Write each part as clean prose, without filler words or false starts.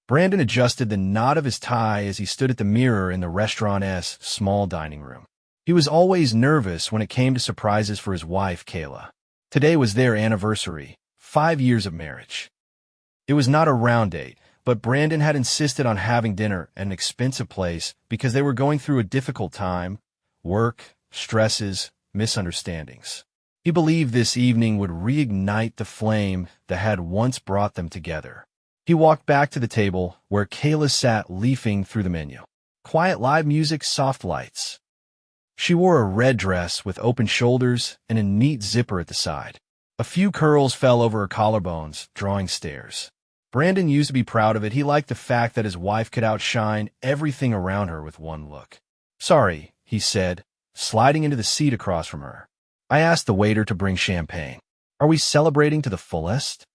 Brandon adjusted the knot of his tie as he stood at the mirror in the restaurant's small dining room. He was always nervous when it came to surprises for his wife, Kayla. Today was their anniversary, 5 years of marriage. It was not a round date, but Brandon had insisted on having dinner at an expensive place because they were going through a difficult time, work, stresses, misunderstandings. He believed this evening would reignite the flame that had once brought them together. He walked back to the table where Kayla sat leafing through the menu. Quiet live music, soft lights. She wore a red dress with open shoulders and a neat zipper at the side. A few curls fell over her collarbones, drawing stares. Brandon used to be proud of it. He liked the fact that his wife could outshine everything around her with one look. "Sorry," he said, sliding into the seat across from her. "I asked the waiter to bring champagne. Are we celebrating to the fullest?"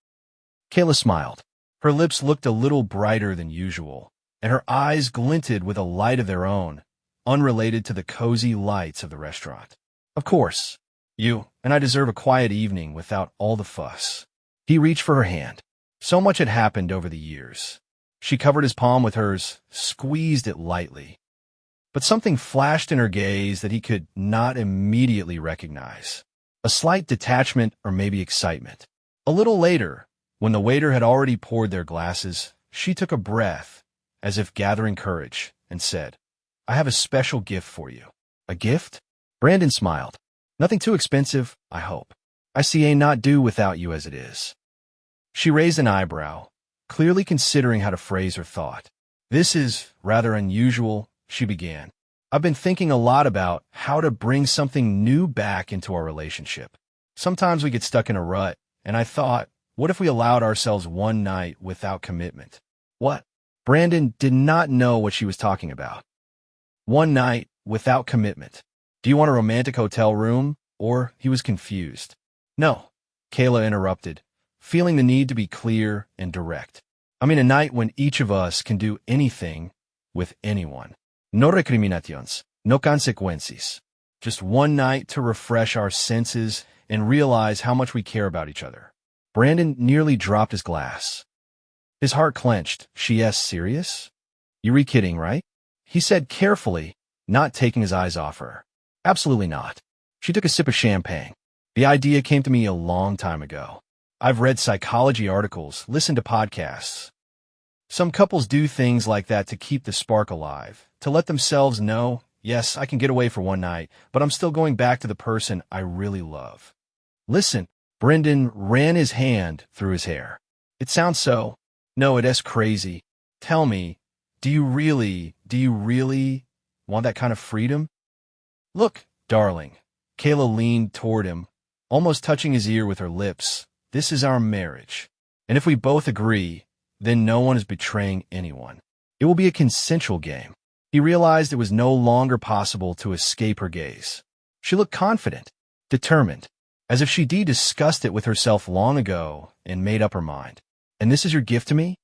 Kayla smiled. Her lips looked a little brighter than usual, and her eyes glinted with a light of their own, unrelated to the cozy lights of the restaurant. "Of course. You and I deserve a quiet evening without all the fuss." He reached for her hand. So much had happened over the years. She covered his palm with hers, squeezed it lightly. But something flashed in her gaze that he could not immediately recognize. A slight detachment or maybe excitement. A little later, when the waiter had already poured their glasses, she took a breath, as if gathering courage, and said, "I have a special gift for you." "A gift?" Brandon smiled. "Nothing too expensive, I hope. I see a not do without you as it is." She raised an eyebrow, clearly considering how to phrase her thought. "This is rather unusual," she began. "I've been thinking a lot about how to bring something new back into our relationship. Sometimes we get stuck in a rut, and I thought, what if we allowed ourselves one night without commitment?" "What?" Brandon did not know what she was talking about. "One night without commitment. Do you want a romantic hotel room?" Or he was confused. "No," Kayla interrupted, feeling the need to be clear and direct. "I mean a night when each of us can do anything with anyone. No recriminations, no consecuencias. Just one night to refresh our senses and realize how much we care about each other." Brandon nearly dropped his glass. His heart clenched. "She's serious? You're kidding, right?" He said carefully, not taking his eyes off her. "Absolutely not." She took a sip of champagne. "The idea came to me a long time ago. I've read psychology articles, listened to podcasts. Some couples do things like that to keep the spark alive, to let themselves know, yes, I can get away for one night, but I'm still going back to the person I really love." "Listen," Brendan ran his hand through his hair. "It sounds so. No, it is crazy. Tell me, do you really want that kind of freedom?" "Look, darling." Kayla leaned toward him, almost touching his ear with her lips. "This is our marriage. And if we both agree, then no one is betraying anyone. It will be a consensual game." He realized it was no longer possible to escape her gaze. She looked confident, determined, as if she'd discussed it with herself long ago and made up her mind. "And this is your gift to me?"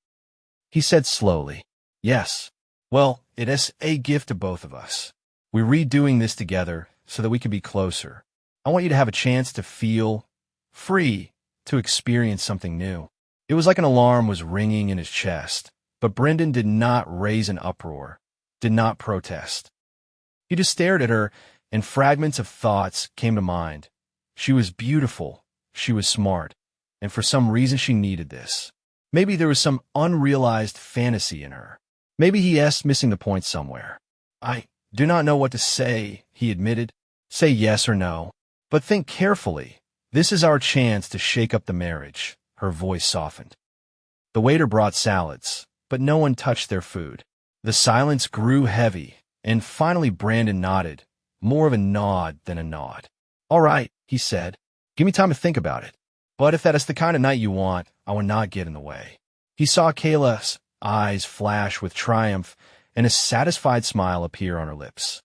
He said slowly. "Yes. Well, it is a gift to both of us. We're redoing this together so that we can be closer. I want you to have a chance to feel free, to experience something new." It was like an alarm was ringing in his chest, but Brendan did not raise an uproar, did not protest. He just stared at her, and fragments of thoughts came to mind. She was beautiful, she was smart, and for some reason she needed this. Maybe there was some unrealized fantasy in her. Maybe he is missing the point somewhere. "I do not know what to say," he admitted. "Say yes or no, but think carefully. This is our chance to shake up the marriage." Her voice softened. The waiter brought salads, but no one touched their food. The silence grew heavy, and finally Brandon nodded, more of a nod than a nod. "All right," he said. "Give me time to think about it. But if that is the kind of night you want, I will not get in the way." He saw Kayla's eyes flash with triumph and a satisfied smile appear on her lips.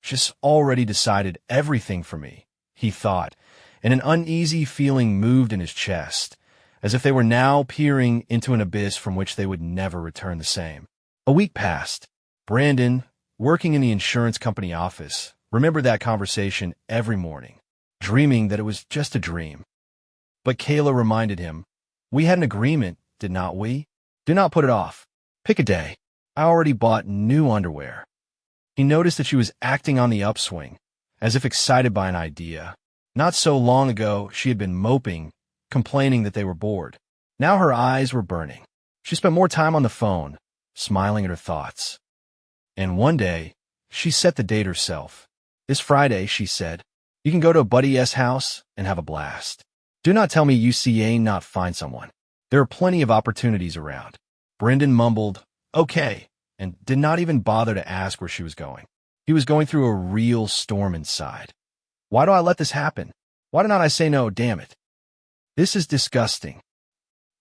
"She's already decided everything for me," he thought, and an uneasy feeling moved in his chest, as if they were now peering into an abyss from which they would never return the same. A week passed. Brandon, working in the insurance company office, remembered that conversation every morning, dreaming that it was just a dream. But Kayla reminded him, "We had an agreement, did not we? Do not put it off. Pick a day. I already bought new underwear. He noticed that she was acting on the upswing, as if excited by an idea. Not so long ago, she had been moping, complaining that they were bored. Now her eyes were burning. She spent more time on the phone, smiling at her thoughts. And one day, she set the date herself. This Friday, she said, you can go to a buddy's house and have a blast. Do not tell me you ain't not find someone. There are plenty of opportunities around. Brendan mumbled, okay, and did not even bother to ask where she was going. He was going through a real storm inside. Why do I let this happen? Why did not I say no, damn it? This is disgusting.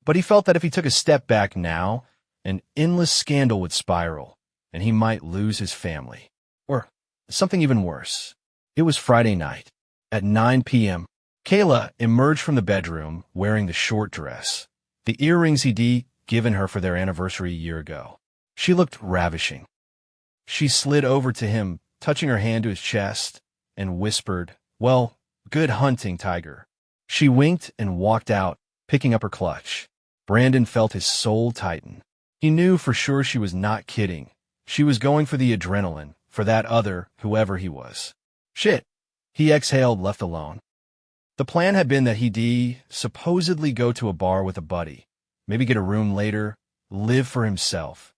But he felt that if he took a step back now, an endless scandal would spiral, and he might lose his family. Or something even worse. It was Friday night. At 9 p.m., Kayla emerged from the bedroom wearing the short dress, the earrings he'd given her for their anniversary a year ago. She looked ravishing. She slid over to him, touching her hand to his chest, and whispered, well, good hunting, Tiger. She winked and walked out, picking up her clutch. Brandon felt his soul tighten. He knew for sure she was not kidding. She was going for the adrenaline, for that other, whoever he was. Shit. He exhaled, left alone. The plan had been that he'd supposedly go to a bar with a buddy, maybe get a room later, live for himself.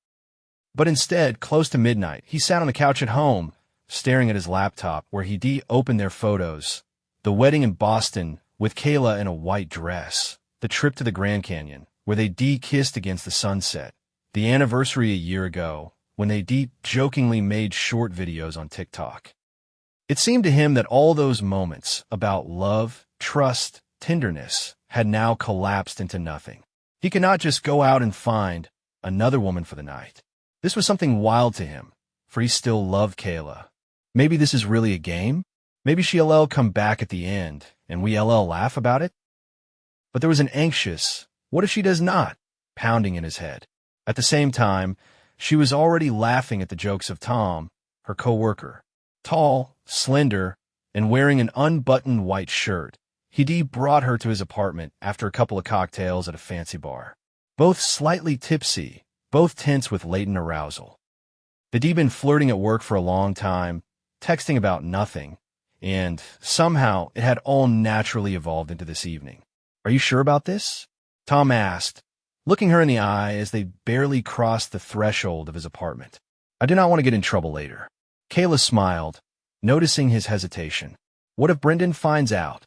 But instead, close to midnight, he sat on the couch at home, staring at his laptop where he'd opened their photos. The wedding in Boston with Kayla in a white dress. The trip to the Grand Canyon, where they kissed against the sunset. The anniversary a year ago, when they jokingly made short videos on TikTok. It seemed to him that all those moments about love, trust, tenderness had now collapsed into nothing. He could not just go out and find another woman for the night. This was something wild to him, for he still loved Kayla. Maybe this is really a game? Maybe she'll come back at the end, and we'll laugh about it? But there was an anxious, what if she does not, pounding in his head. At the same time, she was already laughing at the jokes of Tom, her co-worker. Tall, slender, and wearing an unbuttoned white shirt, he'd brought her to his apartment after a couple of cocktails at a fancy bar. Both slightly tipsy, both tense with latent arousal. They'd been flirting at work for a long time, texting about nothing, and somehow it had all naturally evolved into this evening. Are you sure about this? Tom asked, looking her in the eye as they barely crossed the threshold of his apartment. I do not want to get in trouble later. Kayla smiled, noticing his hesitation. What if Brendan finds out?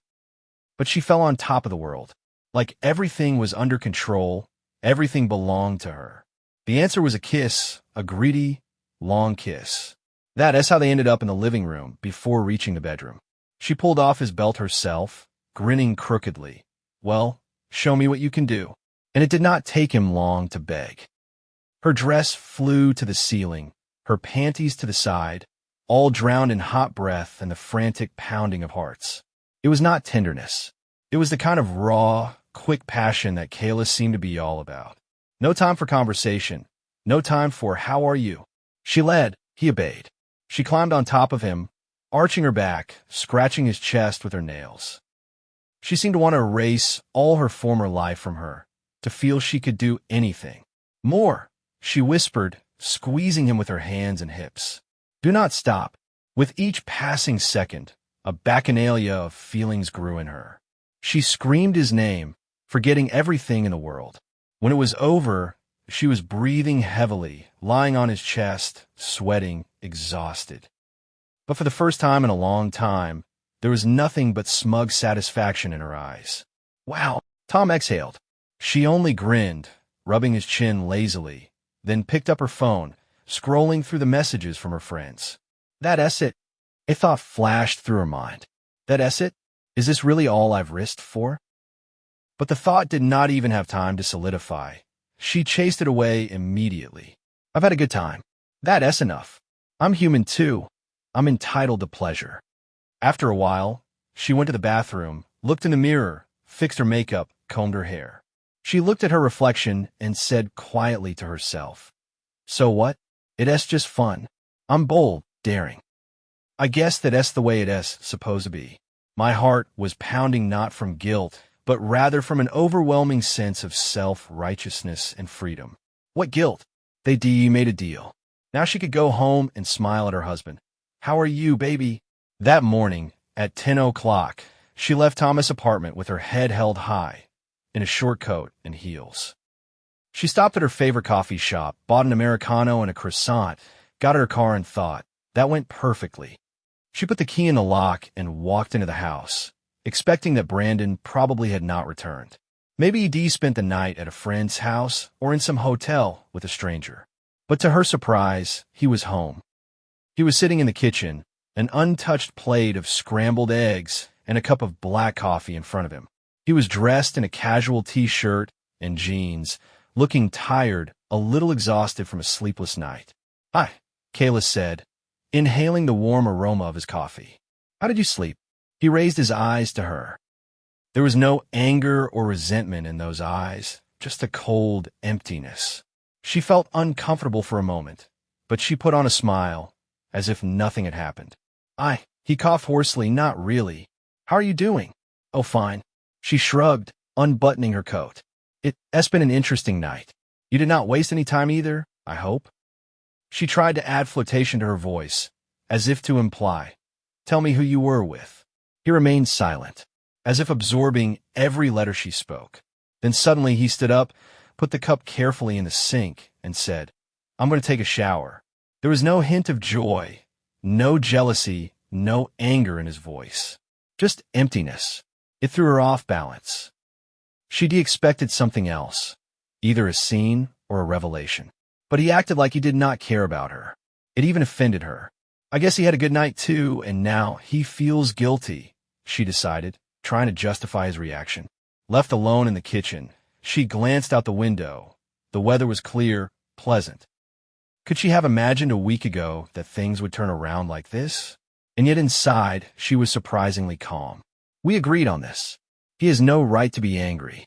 But she fell on top of the world. Like everything was under control, everything belonged to her. The answer was a kiss, a greedy, long kiss. That's how they ended up in the living room before reaching the bedroom. She pulled off his belt herself, grinning crookedly. Well, show me what you can do. And it did not take him long to beg. Her dress flew to the ceiling, her panties to the side, all drowned in hot breath and the frantic pounding of hearts. It was not tenderness. It was the kind of raw, quick passion that Kayla seemed to be all about. No time for conversation. No time for how are you. She led, he obeyed. She climbed on top of him, arching her back, scratching his chest with her nails. She seemed to want to erase all her former life from her, to feel she could do anything. More, she whispered, squeezing him with her hands and hips. Do not stop. With each passing second, a bacchanalia of feelings grew in her. She screamed his name, forgetting everything in the world. When it was over, she was breathing heavily, lying on his chest, sweating, exhausted. But for the first time in a long time, there was nothing but smug satisfaction in her eyes. Wow, Tom exhaled. She only grinned, rubbing his chin lazily, then picked up her phone, scrolling through the messages from her friends. That's it. A thought flashed through her mind. That's it? Is this really all I've risked for? But the thought did not even have time to solidify. She chased it away immediately. I've had a good time. That's enough. I'm human too. I'm entitled to pleasure. After a while, she went to the bathroom, looked in the mirror, fixed her makeup, combed her hair. She looked at her reflection and said quietly to herself, so what? It's just fun. I'm bold, daring. I guess that's the way it's supposed to be. My heart was pounding not from guilt, but rather from an overwhelming sense of self-righteousness and freedom. What guilt? They made a deal. Now she could go home and smile at her husband. How are you, baby? That morning, at 10 o'clock, she left Thomas' apartment with her head held high, in a short coat and heels. She stopped at her favorite coffee shop, bought an Americano and a croissant, got in her car and thought, that went perfectly. She put the key in the lock and walked into the house, expecting that Brandon probably had not returned. Maybe Dee spent the night at a friend's house or in some hotel with a stranger. But to her surprise, he was home. He was sitting in the kitchen, an untouched plate of scrambled eggs and a cup of black coffee in front of him. He was dressed in a casual t-shirt and jeans, looking tired, a little exhausted from a sleepless night. Hi, Kayla said, inhaling the warm aroma of his coffee. How did you sleep? He raised his eyes to her. There was no anger or resentment in those eyes, just a cold emptiness. She felt uncomfortable for a moment, but she put on a smile, as if nothing had happened. He coughed hoarsely, not really. How are you doing? Oh, fine. She shrugged, unbuttoning her coat. It's been an interesting night. You did not waste any time either, I hope. She tried to add flirtation to her voice, as if to imply, tell me who you were with. He remained silent, as if absorbing every letter she spoke. Then suddenly he stood up, put the cup carefully in the sink, and said, I'm going to take a shower. There was no hint of joy, no jealousy, no anger in his voice. Just emptiness. It threw her off balance. She'd expected something else, either a scene or a revelation. But he acted like he did not care about her. It even offended her. I guess he had a good night too, and now he feels guilty, she decided, trying to justify his reaction. Left alone in the kitchen, she glanced out the window. The weather was clear, pleasant. Could she have imagined a week ago that things would turn around like this? And yet inside, she was surprisingly calm. We agreed on this. He has no right to be angry.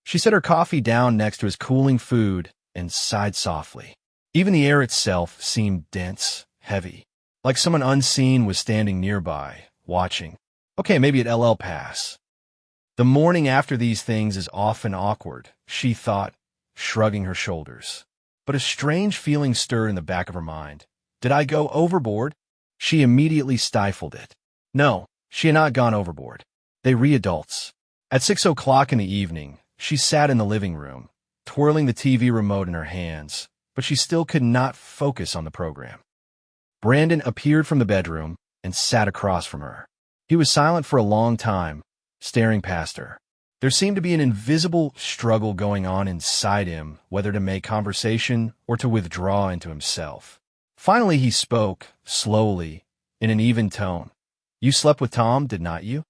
She set her coffee down next to his cooling food and sighed softly. Even the air itself seemed dense, heavy, like someone unseen was standing nearby, watching. Okay, maybe at LL Pass. The morning after these things is often awkward, she thought, shrugging her shoulders. But a strange feeling stirred in the back of her mind. Did I go overboard? She immediately stifled it. No, she had not gone overboard. They re-adults. At 6 o'clock in the evening, she sat in the living room, twirling the TV remote in her hands, but she still could not focus on the program. Brandon appeared from the bedroom and sat across from her. He was silent for a long time, staring past her. There seemed to be an invisible struggle going on inside him, whether to make conversation or to withdraw into himself. Finally, he spoke, slowly, in an even tone. You slept with Tom, did not you?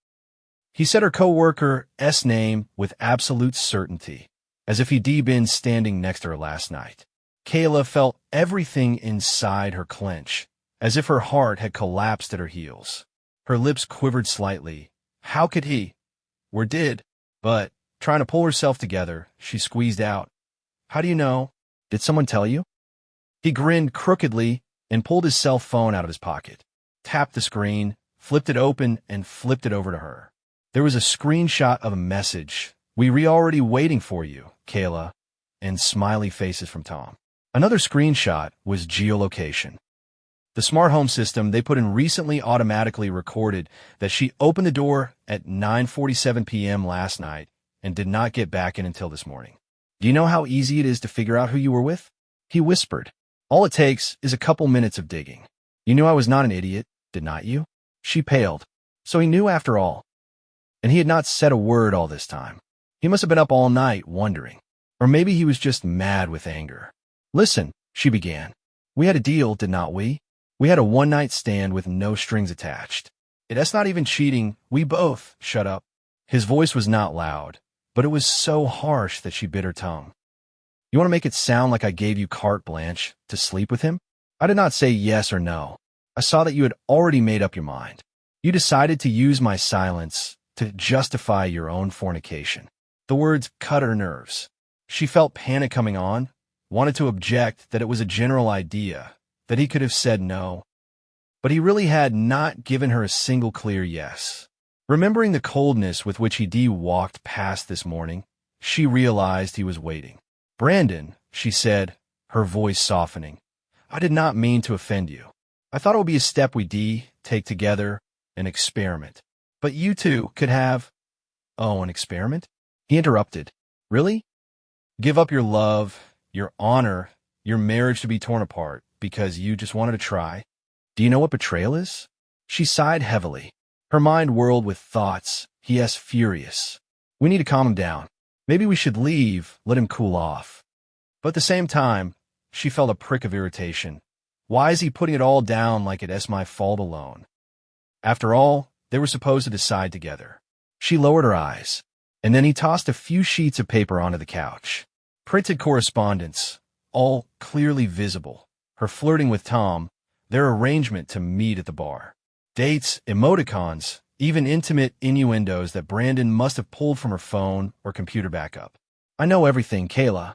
He said her co-worker's name with absolute certainty, as if he'd been standing next to her last night. Kayla felt everything inside her clench, as if her heart had collapsed at her heels. Her lips quivered slightly. How could he? Or did? But, trying to pull herself together, she squeezed out. How do you know? Did someone tell you? He grinned crookedly and pulled his cell phone out of his pocket, tapped the screen, flipped it open, and flipped it over to her. There was a screenshot of a message. We already waiting for you, Kayla, and smiley faces from Tom. Another screenshot was geolocation. The smart home system they put in recently automatically recorded that she opened the door at 9:47 p.m. last night and did not get back in until this morning. Do you know how easy it is to figure out who you were with? He whispered. All it takes is a couple minutes of digging. You knew I was not an idiot, did not you? She paled. So he knew after all. And he had not said a word all this time. He must have been up all night wondering. Or maybe he was just mad with anger. Listen, she began. We had a deal, did not we? We had a one-night stand with no strings attached. That's not even cheating. We both. Shut up. His voice was not loud, but it was so harsh that she bit her tongue. You want to make it sound like I gave you carte blanche to sleep with him? I did not say yes or no. I saw that you had already made up your mind. You decided to use my silence to justify your own fornication. The words cut her nerves. She felt panic coming on, wanted to object that it was a general idea, that he could have said no. But he really had not given her a single clear yes. Remembering the coldness with which he walked past this morning, she realized he was waiting. Brandon, she said, her voice softening. I did not mean to offend you. I thought it would be a step we take together, an experiment. But you two could have— Oh, an experiment? He interrupted. Really? Give up your love, your honor, your marriage to be torn apart because you just wanted to try? Do you know what betrayal is? She sighed heavily. Her mind whirled with thoughts. He is furious. We need to calm him down. Maybe we should leave, let him cool off. But at the same time, she felt a prick of irritation. Why is he putting it all down like it is my fault alone? After all, they were supposed to decide together. She lowered her eyes, and then he tossed a few sheets of paper onto the couch. Printed correspondence, all clearly visible. Her flirting with Tom, their arrangement to meet at the bar. Dates, emoticons, even intimate innuendos that Brandon must have pulled from her phone or computer backup. I know everything, Kayla.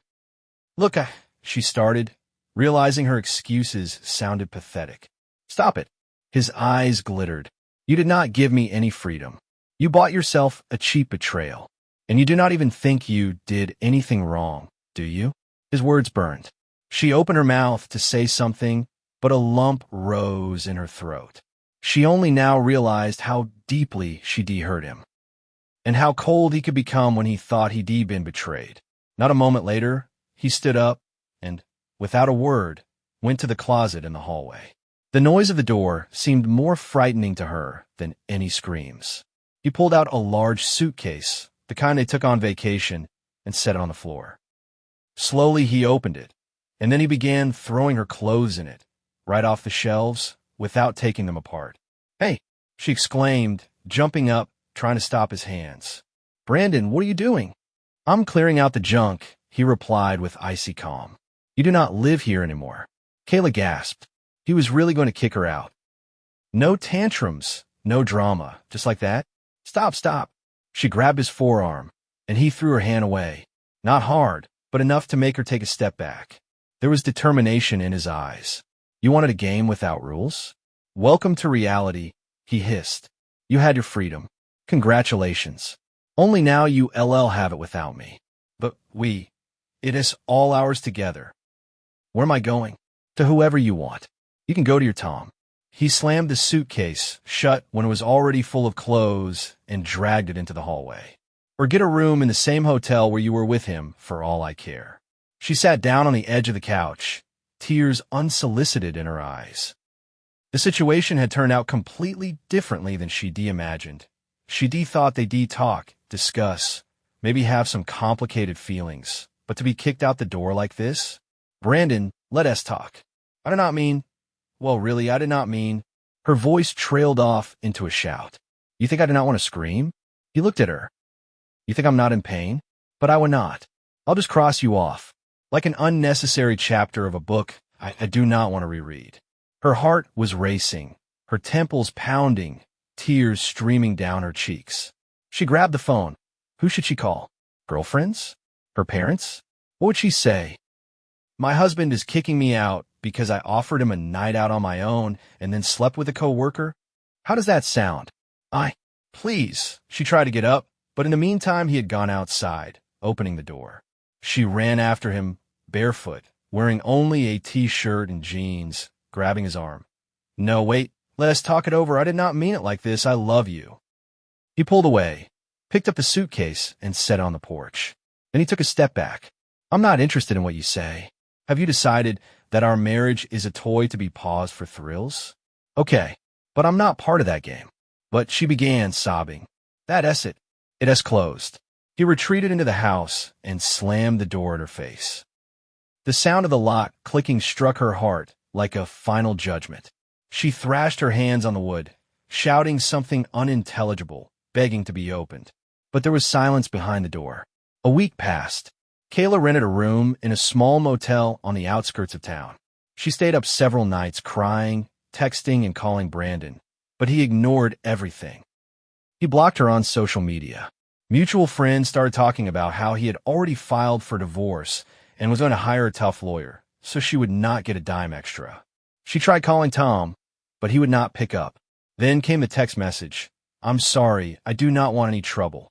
Look, she started, realizing her excuses sounded pathetic. Stop it. His eyes glittered. You did not give me any freedom. You bought yourself a cheap betrayal. And you do not even think you did anything wrong, do you? His words burned. She opened her mouth to say something, but a lump rose in her throat. She only now realized how deeply she hurt him, and how cold he could become when he thought he'd been betrayed. Not a moment later, he stood up and, without a word, went to the closet in the hallway. The noise of the door seemed more frightening to her than any screams. He pulled out a large suitcase, the kind they took on vacation, and set it on the floor. Slowly he opened it, and then he began throwing her clothes in it, right off the shelves, without taking them apart. Hey, she exclaimed, jumping up, trying to stop his hands. Brandon, what are you doing? I'm clearing out the junk, he replied with icy calm. You do not live here anymore. Kayla gasped. He was really going to kick her out. No tantrums, no drama, just like that. Stop. She grabbed his forearm, and he threw her hand away. Not hard, but enough to make her take a step back. There was determination in his eyes. You wanted a game without rules? Welcome to reality, he hissed. You had your freedom. Congratulations. Only now you have it without me. But it is all ours together. Where am I going? To whoever you want. You can go to your Tom. He slammed the suitcase shut when it was already full of clothes and dragged it into the hallway. Or get a room in the same hotel where you were with him, for all I care. She sat down on the edge of the couch, tears unsolicited in her eyes. The situation had turned out completely differently than she imagined. She thought they'd talk, discuss, maybe have some complicated feelings. But to be kicked out the door like this? Brandon, let us talk. I did not mean— Well, really, I did not mean— Her voice trailed off into a shout. You think I do not want to scream? He looked at her. You think I'm not in pain? But I would not. I'll just cross you off. Like an unnecessary chapter of a book I do not want to reread. Her heart was racing, her temples pounding, tears streaming down her cheeks. She grabbed the phone. Who should she call? Girlfriends? Her parents? What would she say? My husband is kicking me out because I offered him a night out on my own and then slept with a coworker? How does that sound? Please. She tried to get up, but in the meantime he had gone outside, opening the door. She ran after him, barefoot, wearing only a t-shirt and jeans, grabbing his arm. No, wait, let us talk it over. I did not mean it like this. I love you. He pulled away, picked up the suitcase, and sat on the porch. Then he took a step back. I'm not interested in what you say. Have you decided that our marriage is a toy to be paused for thrills? Okay, but I'm not part of that game. But she began sobbing. That's it. It has closed. He retreated into the house and slammed the door in her face. The sound of the lock clicking struck her heart like a final judgment. She thrashed her hands on the wood, shouting something unintelligible, begging to be opened. But there was silence behind the door. A week passed. Kayla rented a room in a small motel on the outskirts of town. She stayed up several nights crying, texting, and calling Brandon, but he ignored everything. He blocked her on social media. Mutual friends started talking about how he had already filed for divorce and was going to hire a tough lawyer, so she would not get a dime extra. She tried calling Tom, but he would not pick up. Then came the text message. I'm sorry, I do not want any trouble.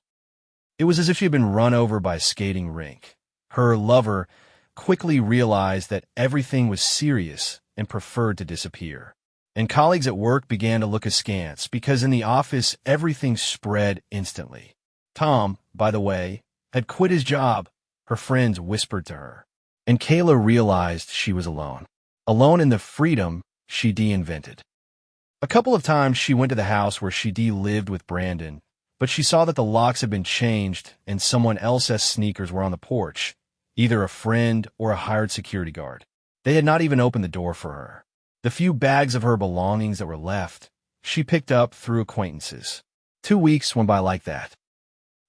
It was as if she had been run over by a skating rink. Her lover quickly realized that everything was serious and preferred to disappear. And colleagues at work began to look askance because in the office everything spread instantly. Tom, by the way, had quit his job, her friends whispered to her. And Kayla realized she was alone. Alone in the freedom she invented. A couple of times she went to the house where she lived with Brandon, but she saw that the locks had been changed and someone else's sneakers were on the porch, either a friend or a hired security guard. They had not even opened the door for her. The few bags of her belongings that were left, she picked up through acquaintances. 2 weeks went by like that.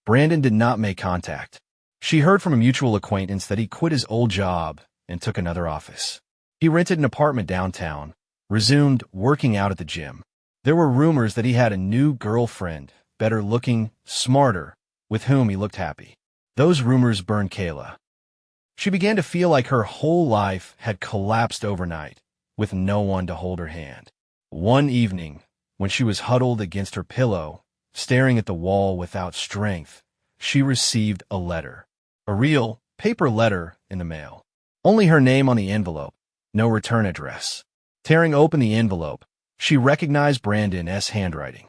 Brandon did not make contact. She heard from a mutual acquaintance that he quit his old job and took another office. He rented an apartment downtown, resumed working out at the gym. There were rumors that he had a new girlfriend, better looking, smarter, with whom he looked happy. Those rumors burned Kayla. She began to feel like her whole life had collapsed overnight, with no one to hold her hand. One evening, when she was huddled against her pillow, staring at the wall without strength, she received a letter. A real, paper letter in the mail. Only her name on the envelope, no return address. Tearing open the envelope, she recognized Brandon's handwriting.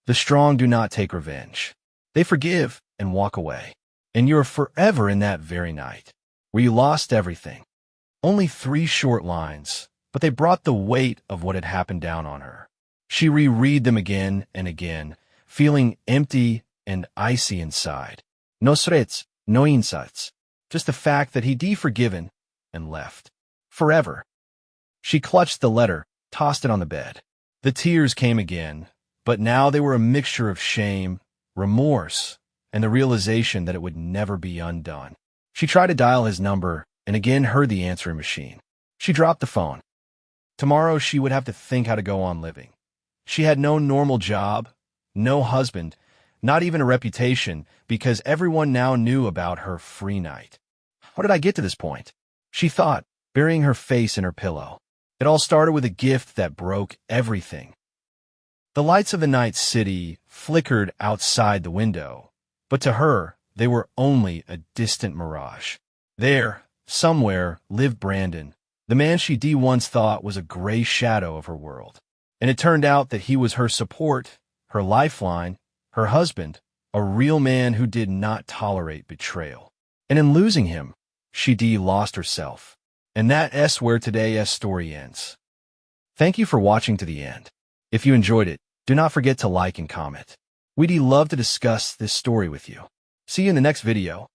The strong do not take revenge. They forgive and walk away. And you're forever in that very night, where you lost everything. Only 3 short lines, but they brought the weight of what had happened down on her. She reread them again and again, feeling empty and icy inside. No threats, no insights, just the fact that he'd forgiven and left. Forever. She clutched the letter, tossed it on the bed. The tears came again, but now they were a mixture of shame, remorse, and the realization that it would never be undone. She tried to dial his number and again heard the answering machine. She dropped the phone. Tomorrow she would have to think how to go on living. She had no normal job, no husband, not even a reputation, because everyone now knew about her free night. How did I get to this point? She thought, burying her face in her pillow. It all started with a gift that broke everything. The lights of the night city flickered outside the window, but to her, they were only a distant mirage. There, somewhere, lived Brandon, the man she once thought was a gray shadow of her world. And it turned out that he was her support, her lifeline, her husband, a real man who did not tolerate betrayal. And in losing him, she lost herself. And that's where today's story ends. Thank you for watching to the end. If you enjoyed it, do not forget to like and comment. We'd love to discuss this story with you. See you in the next video.